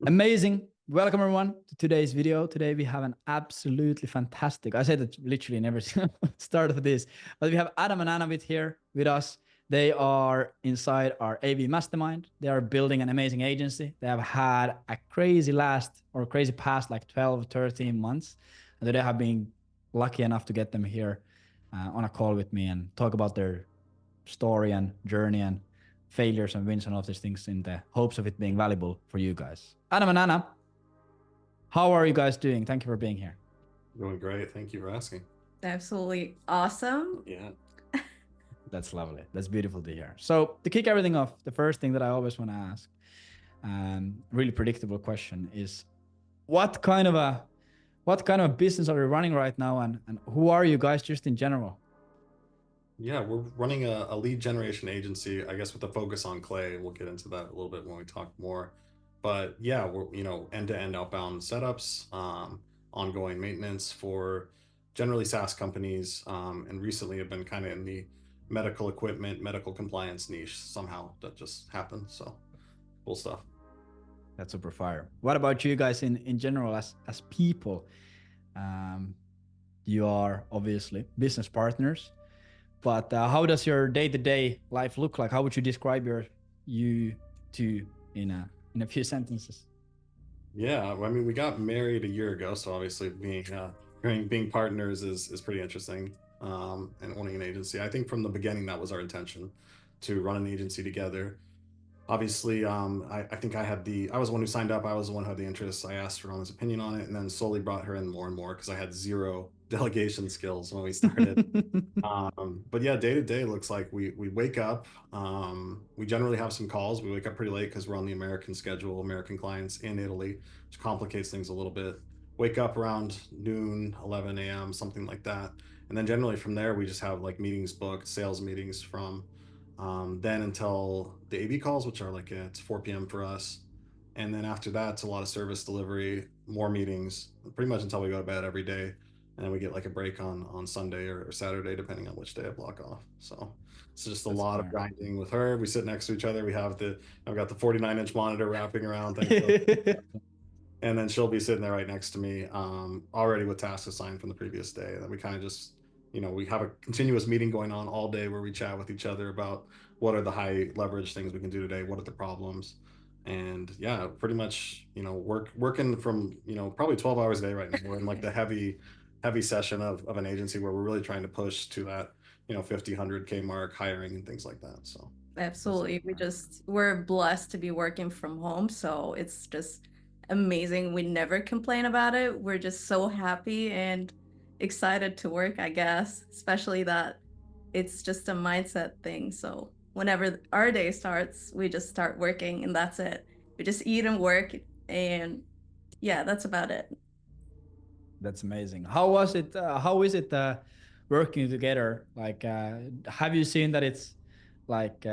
Amazing. Welcome everyone to today's video. Today we have an absolutely fantastic, I said it literally never start of this, but we have Adam and Anna here with us. They are inside our AV mastermind. They are building an amazing agency. They have had a crazy past like 12, 13 months. And they have been lucky enough to get them here on a call with me and talk about their story and journey and failures and wins and all of these things in the hopes of it being valuable for you guys. Adam and Anna, how are you guys doing? Thank you for being here. Doing great. Thank you for asking. Absolutely awesome. Yeah. That's lovely. That's beautiful to hear. So to kick everything off, the first thing that I always want to ask, really predictable question, is what kind of a business are you running right now, and who are you guys just in general? Yeah, we're running a lead generation agency, I guess, with a focus on clay. We'll get into that a little bit when we talk more. But yeah, we're end-to-end outbound setups, ongoing maintenance for generally SaaS companies, and recently have been kind of in the medical equipment, medical compliance niche. Somehow that just happened. So cool stuff. That's super fire. What about you guys in general as people? You are obviously business partners, but how does your day-to-day life look like? How would you describe you two in a few sentences? Yeah, I mean, we got married a year ago, so obviously being partners is pretty interesting. And owning an agency, I think from the beginning that was our intention, to run an agency together. Obviously, I think I was the one who signed up. I was the one who had the interest. I asked Ron's opinion on it, and then slowly brought her in more and more because I had zero delegation skills when we started. But yeah, day to day looks like we wake up. We generally have some calls. We wake up pretty late because we're on the American schedule, American clients in Italy, which complicates things a little bit. Wake up around noon, 11 a.m., something like that. And then generally from there, we just have like meetings booked, sales meetings from then until the AV calls, which are like it's 4 p.m. for us. And then after that, it's a lot of service delivery, more meetings, pretty much until we go to bed every day. And then we get like a break on Sunday or Saturday, depending on which day I block off. So it's just a That's lot of fire. grinding with her. We sit next to each other. I've got the 49-inch monitor wrapping around things. And then she'll be sitting there right next to me, already with tasks assigned from the previous day. And then we kind of just, we have a continuous meeting going on all day where we chat with each other about what are the high leverage things we can do today, what are the problems, and yeah, pretty much, working from, probably 12 hours a day right now. We're in like the heavy session of an agency where we're really trying to push to that, 50, 100K mark, hiring and things like that. So Absolutely. We're blessed to be working from home. So it's just amazing. We never complain about it. We're just so happy and excited to work, I guess, especially that it's just a mindset thing. So whenever our day starts, we just start working and that's it. We just eat and work. And yeah, that's about it. That's amazing. How was it? How is it working together? Like, have you seen that it's like,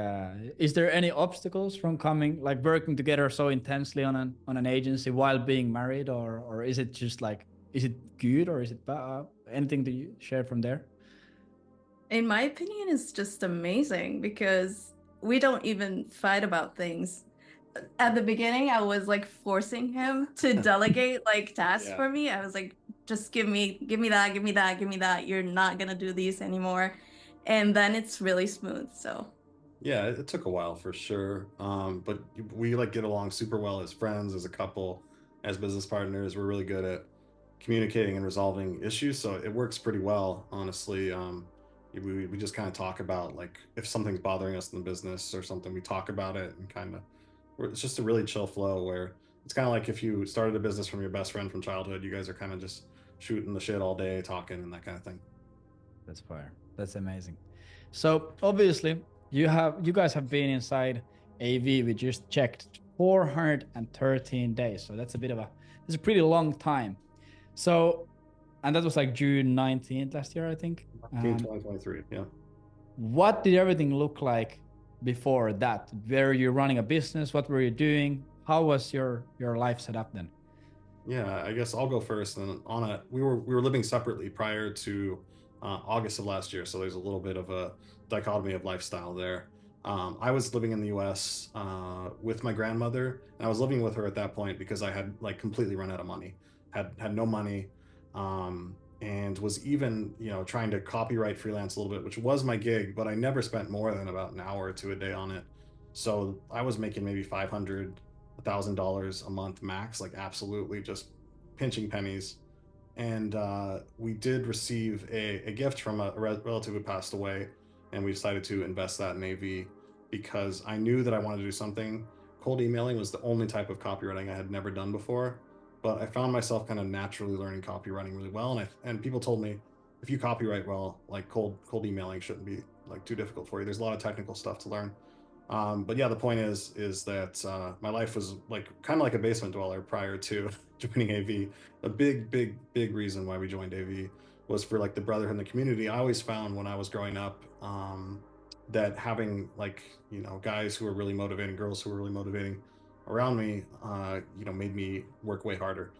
is there any obstacles from like working together so intensely on an agency while being married, or is it just like, is it good or is it bad? Anything that you share from there? In my opinion, it's just amazing because we don't even fight about things. At the beginning, I was like forcing him to delegate like tasks Yeah. for me. I was like, just give me that, give me that, give me that. You're not gonna do these anymore. And then it's really smooth. So Yeah, it took a while for sure. But we like get along super well as friends, as a couple, as business partners. We're really good at communicating and resolving issues, so it works pretty well, honestly. We just kind of talk about like if something's bothering us in the business or something, we talk about it and it's just a really chill flow where it's kind of like if you started a business from your best friend from childhood, you guys are kind of just shooting the shit all day, talking and that kind of thing. That's fire. That's amazing. So obviously you guys have been inside AV. We just checked 413 days. So that's a pretty long time. So, and that was like June 19th last year, I think. 2023, yeah. What did everything look like before that? Were you running a business? What were you doing? How was your life set up then? Yeah, I guess I'll go first. And we were living separately prior to August of last year, so there's a little bit of a dichotomy of lifestyle there. I was living in the US with my grandmother, and I was living with her at that point because I had like completely run out of money, had no money, and was even, you know, trying to copyright freelance a little bit, which was my gig, but I never spent more than about an hour or two a day on it. So I was making maybe 500, $1,000 a month max, like absolutely just pinching pennies. And we did receive a gift from a relative who passed away, and we decided to invest that in AV because I knew that I wanted to do something. Cold emailing was the only type of copywriting I had never done before, but I found myself kind of naturally learning copywriting really well. And people told me, if you copyright well, like cold emailing shouldn't be like too difficult for you. There's a lot of technical stuff to learn. But yeah, the point is that my life was like kind of like a basement dweller prior to joining AV. A big reason why we joined AV was for like the brotherhood in the community. I always found when I was growing up that having like, you know, guys who were really motivating, girls who were really motivating around me, you know, made me work way harder.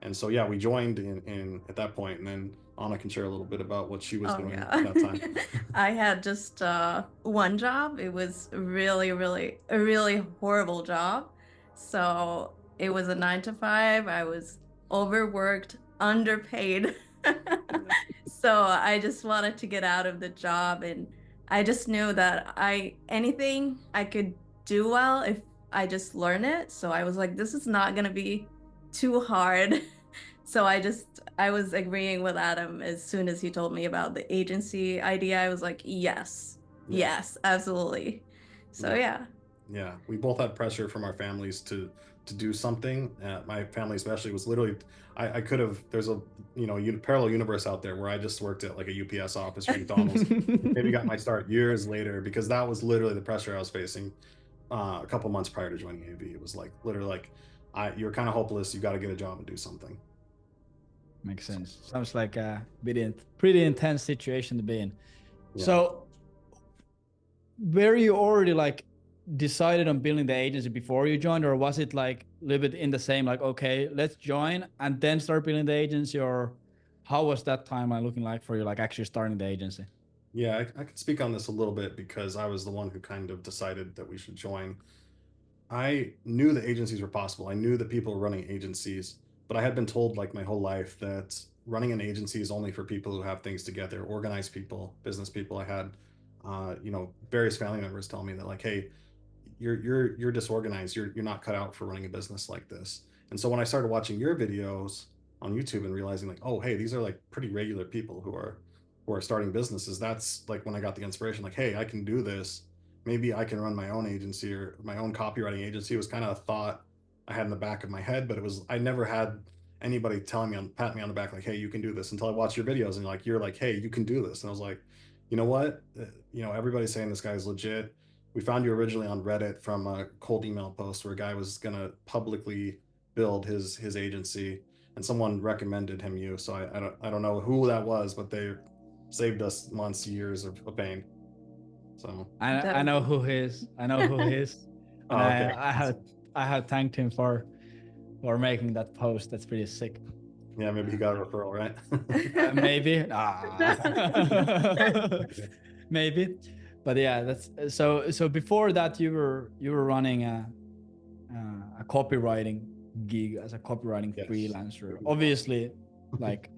And so yeah, we joined in at that point, and then Anna can share a little bit about what she was Oh doing yeah. at that time. I had just one job. It was really a really horrible job. So it was a 9 to 5. I was overworked, underpaid. So I just wanted to get out of the job, and I just knew that anything I could do well if I just learn it. So I was like, this is not gonna be too hard. So I was agreeing with Adam as soon as he told me about the agency idea. I was like, yes, Yeah. yes, absolutely. So yeah. Yeah, we both had pressure from our families to do something. My family especially was literally, I could have. There's a, you know, parallel universe out there where I just worked at like a UPS office or McDonald's. Maybe got my start years later because that was literally the pressure I was facing a couple months prior to joining AV. It was like literally like, you're kind of hopeless. You got to get a job and do something. Makes sense. Sounds like a pretty intense situation to be in. Yeah. So were you already like decided on building the agency before you joined, or was it like a little bit in the same, like, okay, let's join and then start building the agency? Or how was that timeline looking like for you, like actually starting the agency? Yeah, I can speak on this a little bit because I was the one who kind of decided that we should join. I knew that agencies were possible. I knew that people were running agencies, but I had been told like my whole life that running an agency is only for people who have things together, organized people, business people. I had, you know, various family members tell me that like, hey, you're disorganized. You're not cut out for running a business like this. And so when I started watching your videos on YouTube and realizing like, oh, hey, these are like pretty regular people who are starting businesses, that's like when I got the inspiration, like, hey, I can do this. Maybe I can run my own agency or my own copywriting agency. It was kind of a thought I had in the back of my head, but it was, I never had anybody telling me pat me on the back like, hey, you can do this, until I watched your videos and you're like, hey, you can do this. And I was like, you know what? You know, everybody's saying this guy's legit. We found you originally on Reddit from a cold email post where a guy was gonna publicly build his agency, and someone recommended him you. So I don't know who that was, but they saved us months, years of pain. So I know who he is. I know who he is. And oh, okay. I have thanked him for making that post. That's pretty sick. Yeah, maybe he got a referral, right? Maybe. Maybe. But yeah, that's so before that you were running a copywriting gig as a copywriting Yes. freelancer. Obviously, like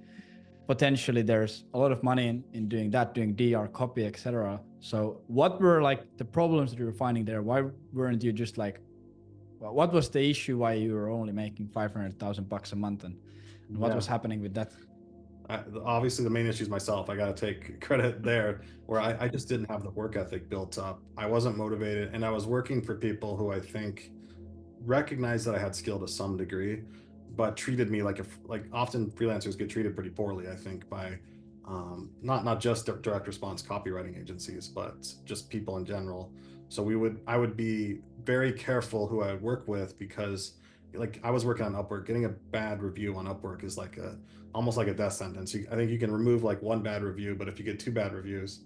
potentially there's a lot of money in doing that, doing DR copy, etc. So what were like the problems that you were finding there? Why weren't you just like, well, what was the issue why you were only making $500,000 a month, and what was happening with that? Obviously the main issue is myself. I got to take credit there, where I just didn't have the work ethic built up. I wasn't motivated, and I was working for people who I think recognized that I had skill to some degree, but treated me like often freelancers get treated pretty poorly, I think, by not just direct response copywriting agencies, but just people in general. So I would be very careful who I work with, because like I was working on Upwork. Getting a bad review on Upwork is like almost like a death sentence. I think you can remove like one bad review, but if you get 2 bad reviews,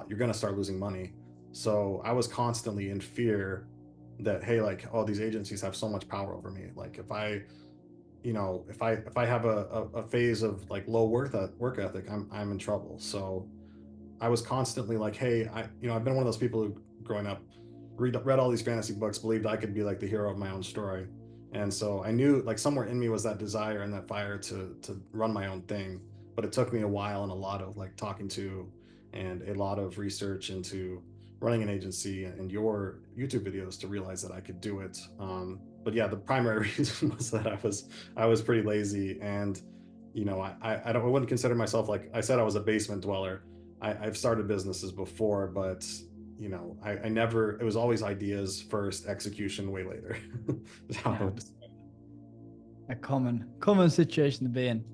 you're gonna start losing money. So I was constantly in fear that, hey, like, oh, these agencies have so much power over me. Like if I, you know, if I have a phase of like low work ethic, I'm in trouble. So I was constantly like, hey, I've been one of those people who growing up, read all these fantasy books, believed I could be like the hero of my own story. And so I knew like somewhere in me was that desire and that fire to run my own thing. But it took me a while and a lot of like talking to and a lot of research into running an agency and your YouTube videos to realize that I could do it. But yeah, the primary reason was that I was pretty lazy, and you know I wouldn't consider myself, like I said, I was a basement dweller. I've started businesses before, but you know I never. It was always ideas first, execution way later. That's how I would describe A common situation to be in. it.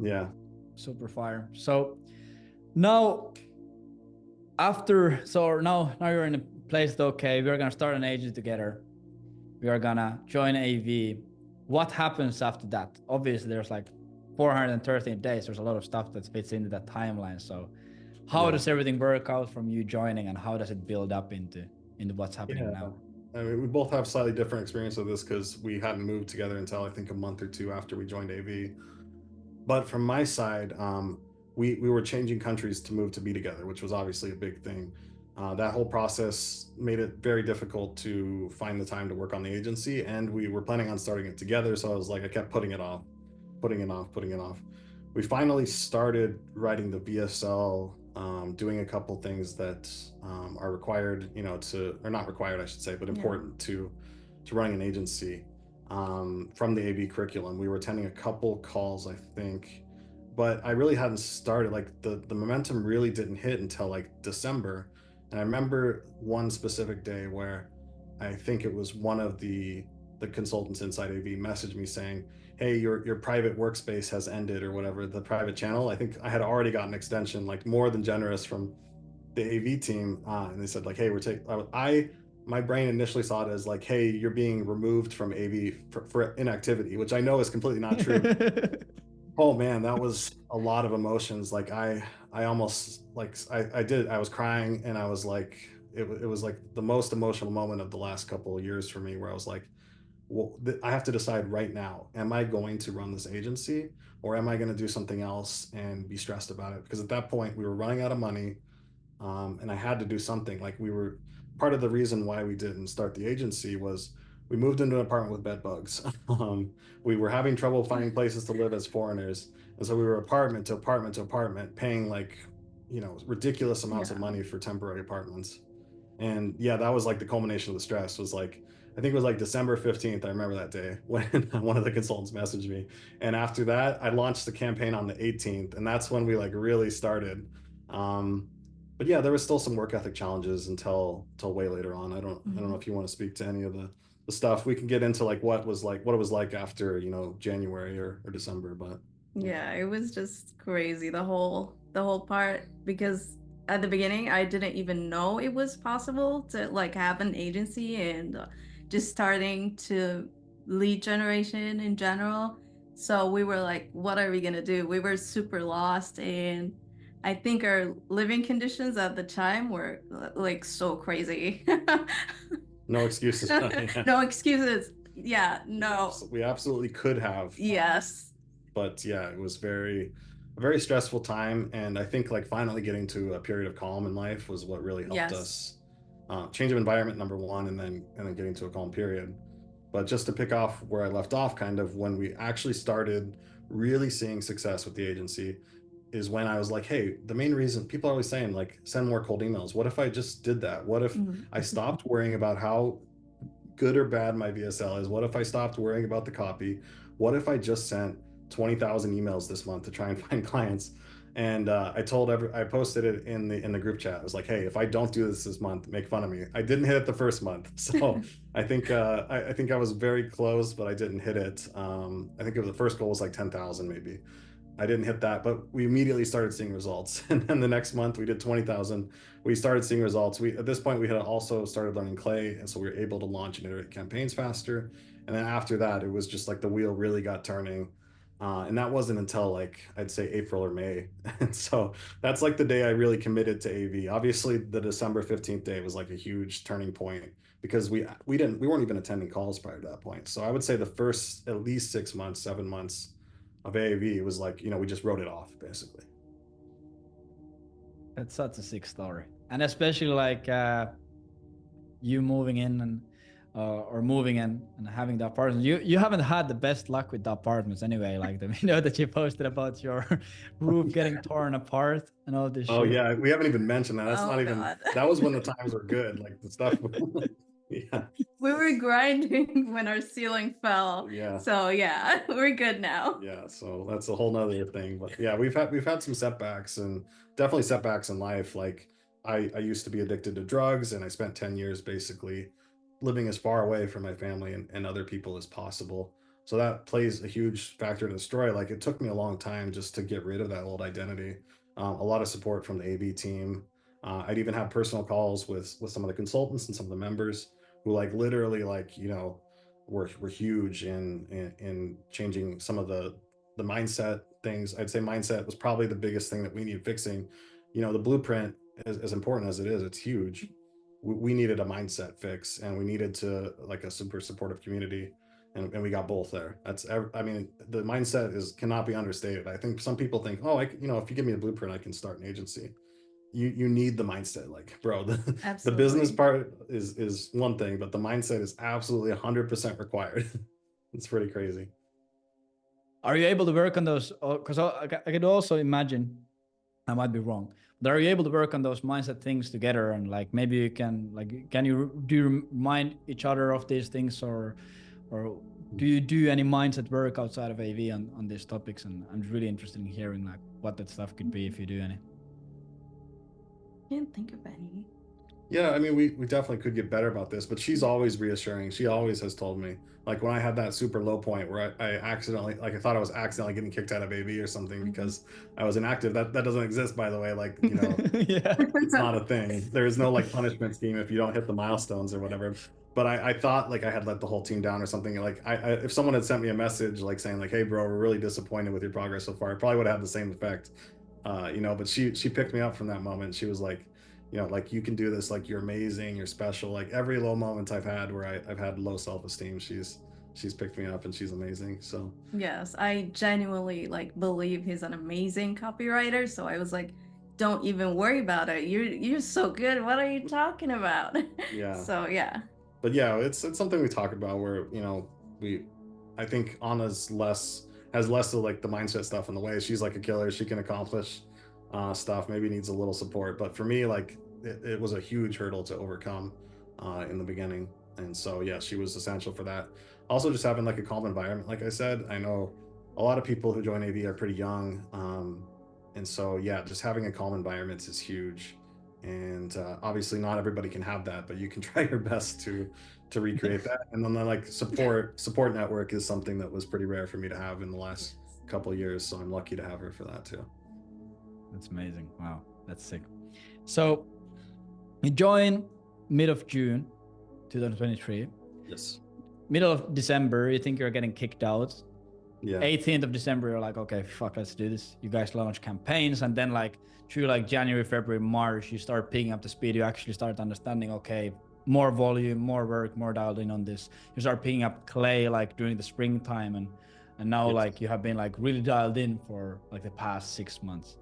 Yeah. Super fire. So now now you're in a place that, okay, we're gonna start an agency together. We are gonna join AV. What happens after that? Obviously, there's like 413 days. There's a lot of stuff that fits into that timeline. So how does everything work out from you joining, and how does it build up into what's happening now? I mean, we both have slightly different experience of this because we hadn't moved together until I think a month or two after we joined AV. But from my side, we were changing countries to move to be together, which was obviously a big thing. That whole process made it very difficult to find the time to work on the agency, and we were planning on starting it together. So I was like, I kept putting it off, putting it off, putting it off. We finally started writing the VSL, doing a couple things that are required, you know, or not required, I should say, but important to running an agency. From the AV curriculum, we were attending a couple calls, I think, but I really hadn't started. Like the momentum really didn't hit until like December. And I remember one specific day where I think it was one of the consultants inside AV messaged me saying, hey, your private workspace has ended, or whatever, the private channel. I think I had already gotten an extension, like more than generous, from the AV team, and they said like, hey, we're taking. My brain initially saw it as like, hey, you're being removed from AV for inactivity, which I know is completely not true. Oh man, that was a lot of emotions. Like I almost like I was crying, and I was like, it was like the most emotional moment of the last couple of years for me, where I was like, well, I have to decide right now, am I going to run this agency, or am I going to do something else and be stressed about it? Because at that point we were running out of money, and I had to do something. Like we were part of the reason why we didn't start the agency was we moved into an apartment with bed bugs. We were having trouble finding places to live as foreigners, and so we were apartment to apartment to apartment, paying like, you know, ridiculous amounts of money for temporary apartments. And yeah, that was like the culmination of the stress. Was like, I think it was like December 15th. I remember that day when one of the consultants messaged me. And after that, I launched the campaign on the 18th. And that's when we like really started. Um, but yeah, there was still some work ethic challenges until way later on. I don't know if you want to speak to any of the stuff. We can get into like what it was like after, you know, January or December. But yeah, it was just crazy, the whole part, because at the beginning I didn't even know it was possible to like have an agency and just starting to lead generation in general. So we were like, what are we gonna do? We were super lost, and I think our living conditions at the time were like so crazy. no excuses. No excuses. Yeah, no. We absolutely could have. Yes. But yeah, it was a very stressful time, and I think like finally getting to a period of calm in life was what really helped us. Change of environment, number one, and then getting to a calm period. But just to pick off where I left off, kind of when we actually started really seeing success with the agency, is when I was like, hey, the main reason people are always saying like send more cold emails. What if I just did that? What if I stopped worrying about how good or bad my VSL is? What if I stopped worrying about the copy? What if I just sent 20,000 emails this month to try and find clients? And I posted it in the group chat. I was like, hey, if I don't do this month, make fun of me. I didn't hit it the first month, so I think I was very close, but I didn't hit it. I think the first goal was like 10,000 maybe. I didn't hit that, but we immediately started seeing results. And then the next month we did 20,000. We started seeing results. At this point we had also started learning Clay, and so we were able to launch and iterate campaigns faster. And then after that, it was just like the wheel really got turning. And that wasn't until like I'd say April or May. And so that's like the day I really committed to AV. Obviously, the December 15th day was like a huge turning point because we weren't even attending calls prior to that point. So I would say the first at least 6 months, 7 months of AAV, it was like, you know, we just wrote it off basically. That's such a sick story. And especially like you moving in and or moving in and having the apartment. You haven't had the best luck with the apartments anyway. Like the video that you posted about your roof getting torn apart and all this Oh shit. yeah, we haven't even mentioned that. That's Oh, not even. God. That was when the times were good. Like the stuff. Yeah. We were grinding when our ceiling fell. Yeah. So yeah, we're good now. Yeah, so that's a whole nother thing. But yeah, we've had some setbacks, and definitely setbacks in life. Like I used to be addicted to drugs, and I spent 10 years basically living as far away from my family and other people as possible. So that plays a huge factor in the story. Like it took me a long time just to get rid of that old identity. A lot of support from the AV team. I'd even have personal calls with some of the consultants and some of the members who like literally like, were huge in changing some of the mindset things. I'd say mindset was probably the biggest thing that we needed fixing. The blueprint, as important as it is, it's huge. We needed a mindset fix, and we needed to like a super supportive community, and we got both there. I mean, the mindset cannot be understated. I think some people think, oh, if you give me a blueprint, I can start an agency. You need the mindset, like, bro, the business part is one thing, but the mindset is absolutely 100% required. It's pretty crazy. Are you able to work on those? Because I could also imagine, I might be wrong, but are you able to work on those mindset things together? And like maybe you can do you remind each other of these things, or do you do any mindset work outside of AV on these topics? And I'm really interested in hearing like what that stuff could be if you do any. Can't think of any. Yeah, I mean, we definitely could get better about this, but she's always reassuring. She always has told me, like when I had that super low point where I accidentally, like I thought I was accidentally getting kicked out of AV or something because I was inactive. That doesn't exist, by the way. Like, Yeah. it's not a thing. There is no like punishment scheme if you don't hit the milestones or whatever. But I thought like I had let the whole team down or something. Like if someone had sent me a message like saying like, hey bro, we're really disappointed with your progress so far, it probably would have had the same effect. But she picked me up from that moment. She was like, like you can do this, like you're amazing, you're special. Like every low moment I've had where I've had low self-esteem, she's picked me up and she's amazing. So yes, I genuinely like believe he's an amazing copywriter. So I was like, don't even worry about it. You're so good. What are you talking about? Yeah. So yeah. But yeah, it's something we talk about where I think Anna's has less of like the mindset stuff in the way. She's like a killer. She can accomplish stuff. Maybe needs a little support, but for me, like it was a huge hurdle to overcome in the beginning. And so yeah, she was essential for that. Also, just having like a calm environment. Like I said, I know a lot of people who join AV are pretty young, and so yeah, just having a calm environment is huge. And obviously not everybody can have that, but you can try your best to recreate that. And then the like support network is something that was pretty rare for me to have in the last couple of years, so I'm lucky to have her for that too. That's amazing. Wow, that's sick. So you join mid of June 2023. Yes. Middle of December, you think you're getting kicked out. Yeah. 18th of December, you're like, okay, fuck, let's do this. You guys launch campaigns, and then like through like January, February, March, you start picking up the speed. You actually start understanding, okay, more volume, more work, more dialed in on this. You start picking up clay like during the springtime, and now Yes. like you have been like really dialed in for like the past 6 months.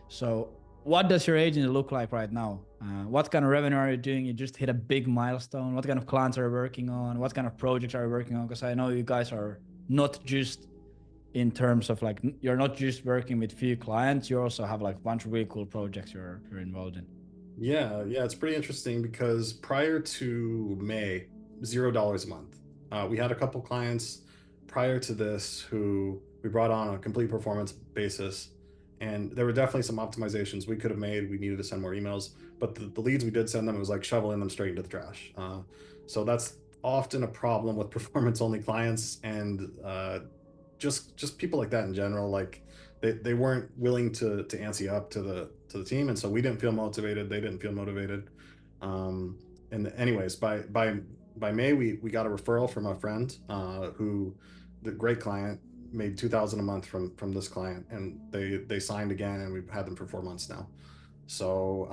So what does your agency look like right now? What kind of revenue are you doing? You just hit a big milestone. What kind of clients are you working on? What kind of projects are you working on? Because I know you guys are not just in terms of like, you're not just working with few clients, you also have like a bunch of really cool projects you're involved in. Yeah, it's pretty interesting because prior to May, $0 a month. We had a couple clients prior to this who we brought on a complete performance basis, and there were definitely some optimizations we could have made. We needed to send more emails, but the leads we did send them, it was like shoveling them straight into the trash. So that's often a problem with performance only clients, and just people like that in general. Like they weren't willing to ante up to the team, and so we didn't feel motivated. They didn't feel motivated. And anyways, by May, we got a referral from a friend who, the great client, made $2,000 a month from this client, and they signed again, and we've had them for 4 months now. So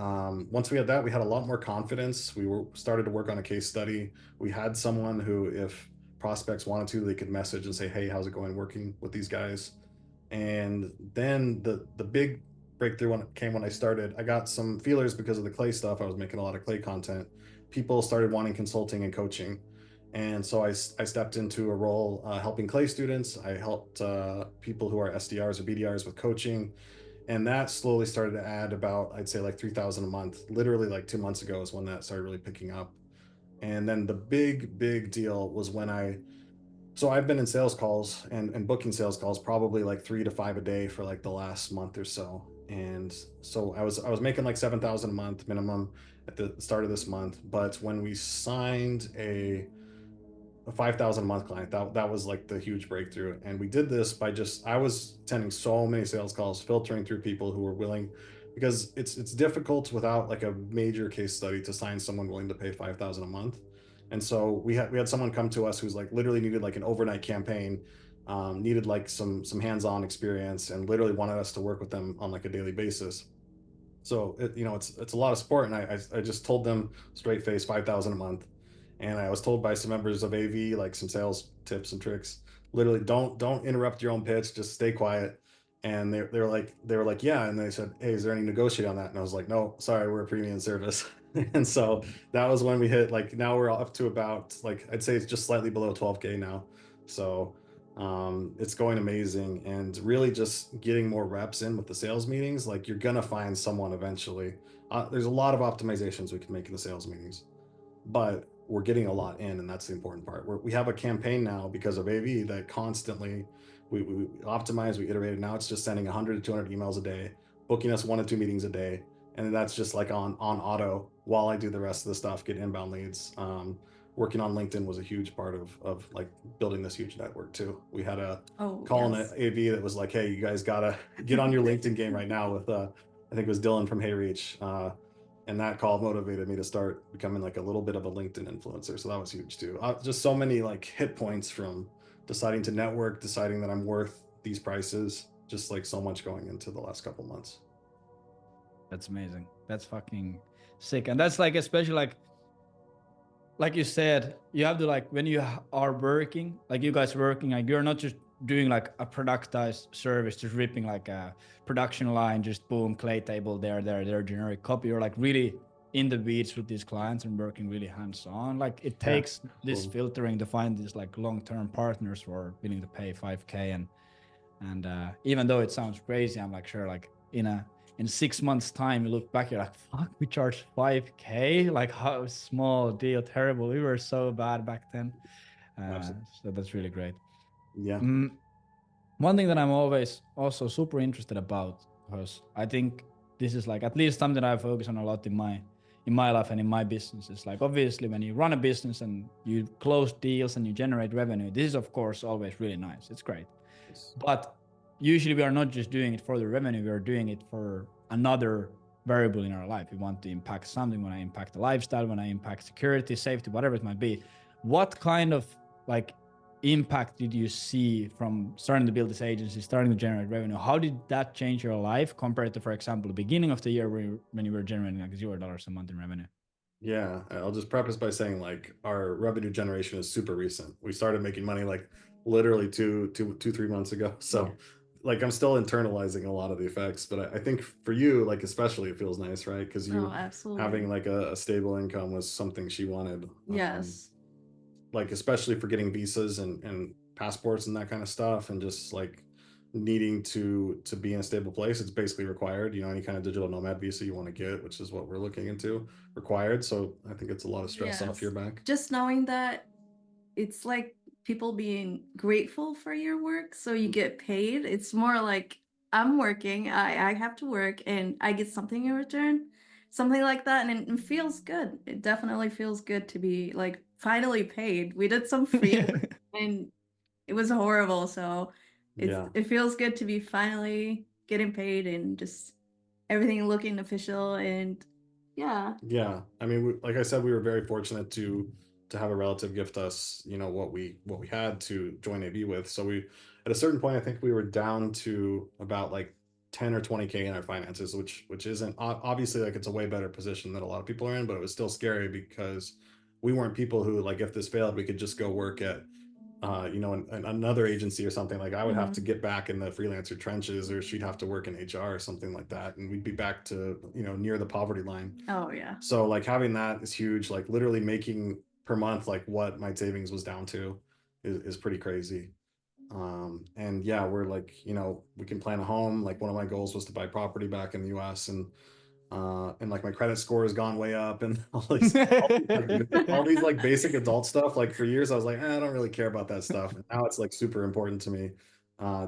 once we had that, we had a lot more confidence. We started to work on a case study. We had someone who, if prospects wanted to, they could message and say, hey, how's it going working with these guys? And then the big breakthrough came when I started. I got some feelers because of the clay stuff. I was making a lot of clay content, people started wanting consulting and coaching. And so I stepped into a role helping clay students. I helped people who are SDRs or BDRs with coaching. And that slowly started to add about, I'd say like 3,000 a month. Literally like 2 months ago is when that started really picking up. And then the big deal was when so I've been in sales calls and booking sales calls probably like 3 to 5 a day for like the last month or so. And so I was making like 7,000 a month minimum at the start of this month. But when we signed a 5,000 a month client, that was like the huge breakthrough. And we did this by I was attending so many sales calls, filtering through people who were willing, because it's difficult without like a major case study to sign someone willing to pay 5,000 a month. And so we had someone come to us who's like literally needed like an overnight campaign, needed like some hands-on experience, and literally wanted us to work with them on like a daily basis. So it's a lot of support, and I just told them straight face 5,000 a month. And I was told by some members of AV like some sales tips and tricks. Literally, don't interrupt your own pitch, just stay quiet. And they were like yeah, and they said, hey, is there any negotiate on that? And I was like, no, sorry, we're a premium service. And so that was when we hit, like, now we're up to about, like, I'd say it's just slightly below 12K now. So it's going amazing, and really just getting more reps in with the sales meetings. Like, you're gonna find someone eventually. There's a lot of optimizations we can make in the sales meetings, but we're getting a lot in, and that's the important part. We have a campaign now because of AV that constantly we optimize, we iterate. Now it's just sending 100 to 200 emails a day, booking us 1 to 2 meetings a day, and that's just like on auto while I do the rest of the stuff, get inbound leads. Working on LinkedIn was a huge part of like building this huge network too. We had a call in yes. AV that was like, hey, you guys gotta get on your LinkedIn game right now with I think it was Dylan from HeyReach. And that call motivated me to start becoming like a little bit of a LinkedIn influencer. So that was huge too. Just so many like hit points from deciding to network, deciding that I'm worth these prices, just like so much going into the last couple months. That's amazing. That's fucking sick. And that's like, especially like you said, you have to, like, when you are working, like you guys working, like you're not just doing like a productized service, just ripping like a production line, just boom, clay table there, generic copy. You're like really in the weeds with these clients and working really hands-on. Like it takes this filtering to find these like long-term partners who are willing to pay 5K. And even though it sounds crazy, I'm like, sure, like in 6 months time, you look back, you're like, fuck, we charged 5K, like how small deal, terrible, we were so bad back then. So that's really great. Yeah. One thing that I'm always also super interested about, because I think this is like at least something I focus on a lot in my life and in my business, is like, obviously when you run a business and you close deals and you generate revenue, this is of course always really nice, it's great. But usually we are not just doing it for the revenue, we are doing it for another variable in our life. We want to impact something. When I impact the lifestyle, when I impact security, safety, whatever it might be. What kind of like impact did you see from starting to build this agency, starting to generate revenue? How did that change your life compared to, for example, the beginning of the year when you were generating like $0 a month in revenue? Yeah, I'll just preface by saying like our revenue generation is super recent. We started making money like literally 3 months ago. So like I'm still internalizing a lot of the effects, but I think for you, like especially, it feels nice, right? Because you Absolutely. having like a stable income was something she wanted. Yes. Like especially for getting visas and passports and that kind of stuff, and just like needing to be in a stable place. It's basically required, any kind of digital nomad visa you want to get, which is what we're looking into, required. So I think it's a lot of stress off your back. Just knowing that it's like people being grateful for your work, so you get paid. It's more like I'm working, I have to work, and I get something in return, something like that, and it feels good. It definitely feels good to be like finally paid. We did some free work, and it was horrible. So it feels good to be finally getting paid and just everything looking official. And yeah, I mean, like I said, we were very fortunate to have a relative gift us, what we had to join AV with. So we, at a certain point, I think we were down to about like 10 or 20K in our finances, which isn't obviously, like, it's a way better position than a lot of people are in, but it was still scary because we weren't people who, like, if this failed, we could just go work at another agency or something, like I would have to get back in the freelancer trenches, or she'd have to work in HR or something like that, and we'd be back to, near the poverty line. Oh yeah. So like having that is huge. Like literally making per month like what my savings was down to is pretty crazy. And yeah, we're like, we can plan a home. Like one of my goals was to buy property back in the US, and like my credit score has gone way up, and all these like basic adult stuff. Like for years I was like, I don't really care about that stuff, and now it's like super important to me.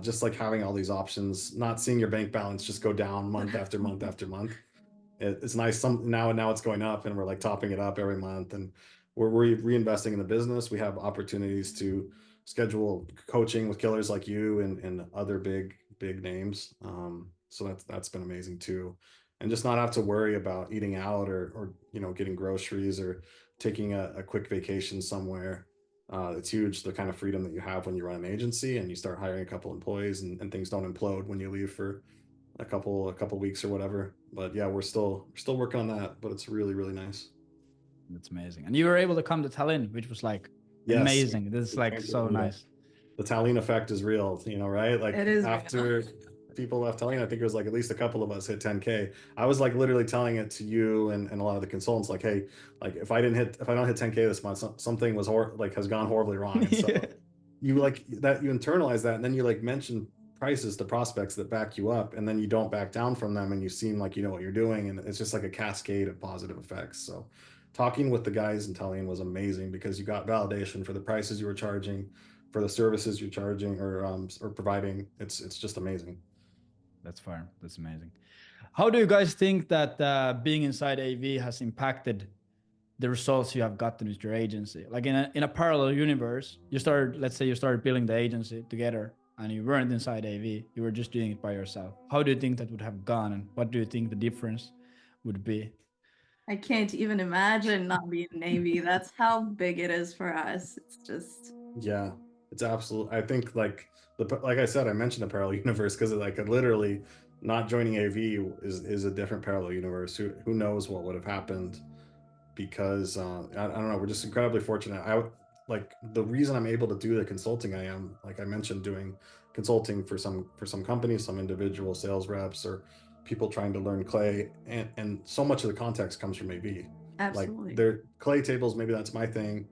Just like having all these options, not seeing your bank balance just go down month after month after month. It's nice. Now it's going up, and we're like topping it up every month, and we're reinvesting in the business. We have opportunities to schedule coaching with killers like you, and other big names. So that's been amazing too, and just not have to worry about eating out, or getting groceries, or taking a quick vacation somewhere. It's huge, the kind of freedom that you have when you run an agency and you start hiring a couple employees, and things don't implode when you leave for a couple weeks or whatever. But yeah, we're still working on that, but it's really nice. That's amazing. And you were able to come to Tallinn, which was like amazing. This is like so nice. The Tallinn effect is real, right? Like It is after real. people left Tallinn, I think it was like at least a couple of us hit 10K. I was like literally telling it to you and a lot of the consultants, like, hey, like if I don't hit 10K this month, something has gone horribly wrong. And so you internalize that, and then you like mention prices to prospects that back you up, and then you don't back down from them, and you seem like you know what you're doing, and it's just like a cascade of positive effects. So talking with the guys in Tallinn was amazing, because you got validation for the prices you were charging, for the services you're charging, or providing. It's just amazing. That's fine. That's amazing. How do you guys think that being inside AV has impacted the results you have gotten with your agency? Like in a parallel universe, let's say you started building the agency together, and you weren't inside AV, you were just doing it by yourself. How do you think that would have gone, and what do you think the difference would be? I can't even imagine not being Navy. That's how big it is for us. It's just Yeah, it's absolute. I think like I said, I mentioned a parallel universe because like literally not joining AV is a different parallel universe. Who knows what would have happened? Because I don't know. We're just incredibly fortunate. Like the reason I'm able to do the consulting I am, like I mentioned, doing consulting for some companies, some individual sales reps, or people trying to learn clay, and so much of the context comes from AV. absolutely. Like their clay tables, maybe that's my thing.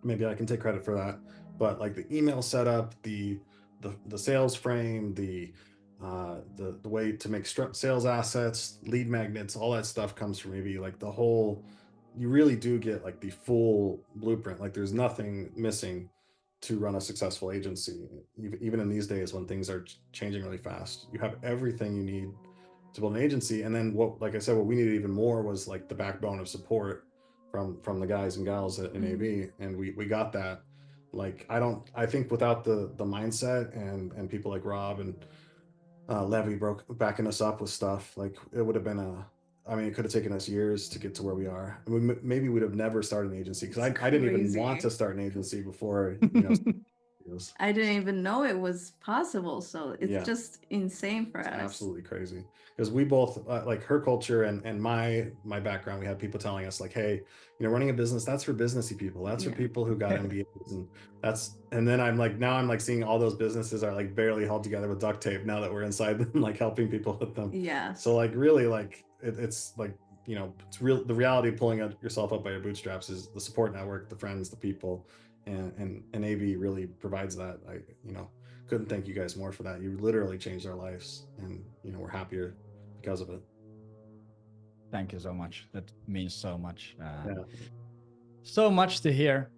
Maybe I can take credit for that. But like the email setup, the sales frame, the way to make sales assets, lead magnets, all that stuff comes from AV. Like the whole, you really do get like the full blueprint. Like there's nothing missing to run a successful agency. Even in these days when things are changing really fast, you have everything you need to build an agency. And then like I said, what we needed even more was like the backbone of support from the guys and gals in AV, and we got that. Like I think without the mindset and people like Rob and Leevi backing us up with stuff, like it would have been it could have taken us years to get to where we are. I mean, maybe we'd have never started an agency, because I didn't even want to start an agency before. I didn't even know it was possible. So it's just insane for us. Absolutely crazy, because we both like her culture and my background. We had people telling us like, hey, running a business, that's for businessy people. That's for people who got MBAs, and then I'm like seeing all those businesses are like barely held together with duct tape now that we're inside them, like helping people with them. Yeah. So like really it's like, it's real. The reality of pulling yourself up by your bootstraps is the support network, the friends, the people, and AV really provides that. I couldn't thank you guys more for that. You literally changed our lives, and we're happier because of it. Thank you so much. That means so much. Yeah. So much to hear.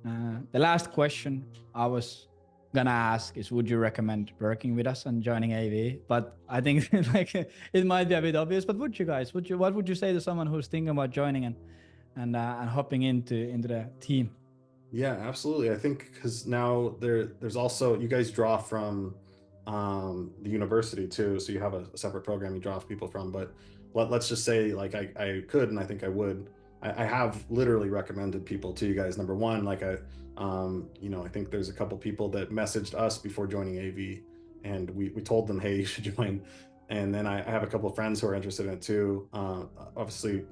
The last question I was gonna ask is, would you recommend working with us and joining AV? But I think like it might be a bit obvious. But what would you say to someone who's thinking about joining and hopping into the team? Yeah, absolutely. I think because now there's also, you guys draw from the university too, so you have a separate program you draw people from. But let's just say like I could, and I think I would. I have literally recommended people to you guys. Number one, like I think there's a couple people that messaged us before joining AV, and we told them, hey, you should join. And then I have a couple of friends who are interested in it too. Obviously,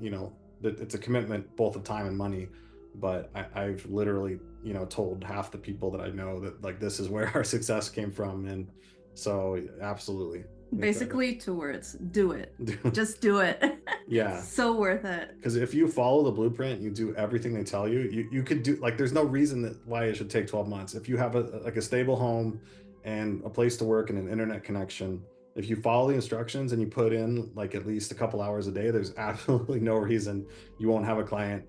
it's a commitment both of time and money, but I've literally, you know, told half the people that I know that like this is where our success came from. And so absolutely. Basically 2 words: do it. Just do it. Yeah. So worth it. Because if you follow the blueprint, you do everything they tell you, you could do, like, there's no reason that why it should take 12 months. If you have a stable home and a place to work and an internet connection, if you follow the instructions and you put in like at least a couple hours a day, there's absolutely no reason you won't have a client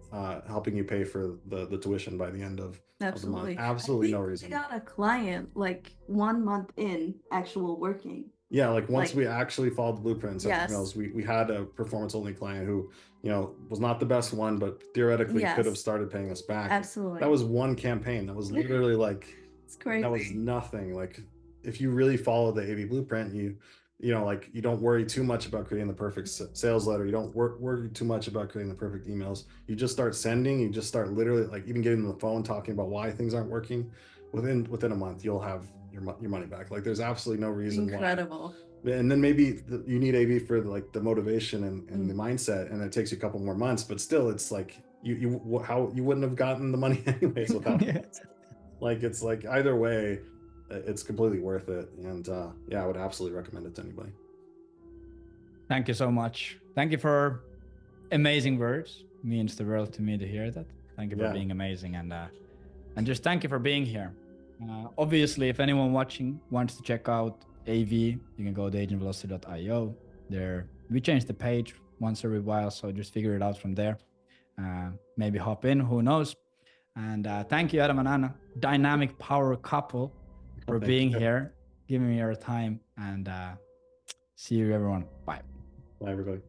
helping you pay for the tuition by the end of the month. Absolutely. Absolutely no I reason. got a client like 1 month in actual working. Yeah, like once Like- we actually followed the blueprints, Yes. we had a performance only client who, you know, was not the best one, but theoretically could have Yes. started paying us back. Absolutely. That was one campaign. That was literally like, It's crazy. that was nothing. Like if you really follow the AV blueprint, you know, like you don't worry too much about creating the perfect sales letter. You don't worry too much about creating the perfect emails. You just start sending. You just start literally like even getting on the phone, talking about why things aren't working. Within a month, you'll have your money back. Like there's absolutely no reason Incredible. why. And then maybe you need AV for like the motivation and the mindset, and it takes you a couple more months. But still, it's like you wouldn't have gotten the money anyways without. Like it's like either way, it's completely worth it. And yeah, I would absolutely recommend it to anybody. Thank you so much. Thank you for amazing words. Means the world to me to hear that. Thank you for being amazing, and just thank you for being here. Obviously, if anyone watching wants to check out AV, you can go to agentvelocity.io. There, we change the page once every while, so just figure it out from there. Maybe hop in, who knows? And thank you, Adam and Anna, dynamic power couple, for being here, giving me your time, and see you, everyone. Bye. Bye, everybody.